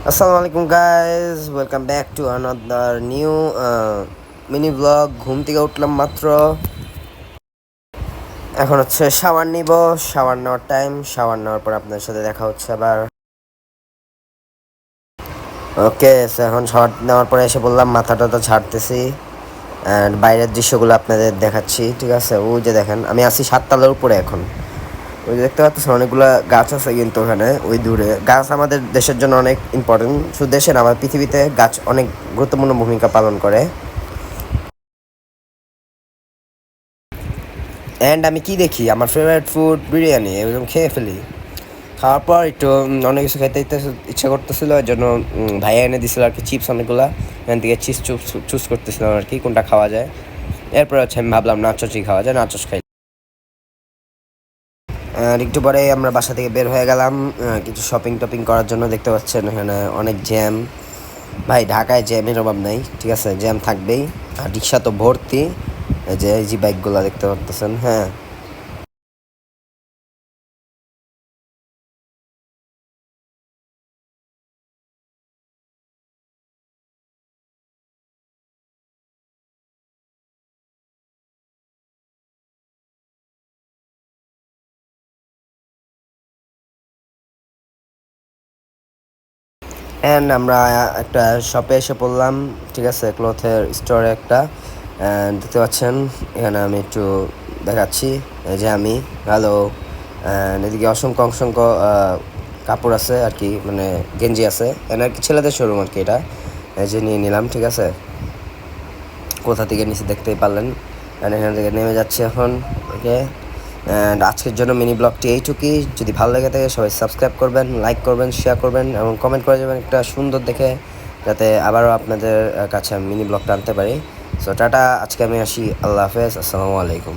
Assalamualaikum guys, welcome back to another new mini vlog. ঘুম থেকে উঠলাম মাত্র, এখন হচ্ছে শাওয়ার নিব। শাওয়ার নেওয়ার টাইম, শাওয়ার নেওয়ার পর আপনাদের সাথে দেখা হচ্ছে আবার। ওকে, এখন শাওয়ার নেওয়ার পরে এসে বললাম মাথাটা তো ছাড়তেছি অ্যান্ড বাইরের দৃশ্যগুলো আপনাদের দেখাচ্ছি। ঠিক আছে, ওই যে দেখেন আমি আছি 7 তলার উপরে। এখন ওই যে দেখতে পাচ্ছেন অনেকগুলো গাছ আছে, কিন্তু ওখানে ওই দূরে গাছ আমাদের দেশের জন্য অনেক ইম্পর্টেন্ট। শুধু দেশে না, আমার পৃথিবীতে গাছ অনেক গুরুত্বপূর্ণ ভূমিকা পালন করে। অ্যান্ড আমি কি দেখি, আমার ফেভারিট ফুড বিরিয়ানি, এরকম খেয়ে ফেলি। খাওয়ার পর একটু অনেক কিছু খেতে ইচ্ছা করতেছিল, ওই জন্য ভাইয়া এনে দিছিল আর কি চিপস অনেকগুলো। এখান থেকে চিপস চুজ করতেছিলাম আর কি কোনটা খাওয়া যায়। এরপর হচ্ছে আমি ভাবলাম নাচোসই খাওয়া যায়, নাচোস খাই। আর একটু পরে আমরা বাসা থেকে বের হয়ে গেলাম কিছু শপিং টপিং করার জন্য। দেখতে পাচ্ছেন এখানে অনেক জ্যাম। ভাই ঢাকায় জ্যামের অভাব নাই, ঠিক আছে, জ্যাম থাকবেই। আর রিক্সা তো ভর্তি, এই যে বাইকগুলো দেখতে পাচ্ছেন। হ্যাঁ, অ্যান্ড আমরা একটা শপে এসে পড়লাম, ঠিক আছে, ক্লথের স্টোরে একটা। অ্যান্ড দেখতে পাচ্ছেন এখানে আমি একটু দেখাচ্ছি, এই যে আমি হ্যালো। অ্যান্ড এদিকে অসংখ্য অসংখ্য কাপড় আছে আর কি, মানে গেঞ্জি আছে। এখানে আর কি ছেলেদের শোরুম আর কি এটা। এই যে নিয়ে নিলাম, ঠিক আছে, কোথা থেকে নিচে দেখতেই পারলেন। অ্যান্ড এখান থেকে নেমে যাচ্ছে এখন। ওকে, অ্যান্ড আজকের জন্য মিনি ব্লগটি এইটুকুই। যদি ভালো লেগে থাকে সবাই সাবস্ক্রাইব করবেন, লাইক করবেন, শেয়ার করবেন এবং কমেন্ট করে যাবেন একটা সুন্দর দেখে, যাতে আবারও আপনাদের কাছে আমি মিনি ব্লগটা আনতে পারি। সো টাটা, আজকে আমি আসি। আল্লাহ হাফেজ, আসসালামু আলাইকুম।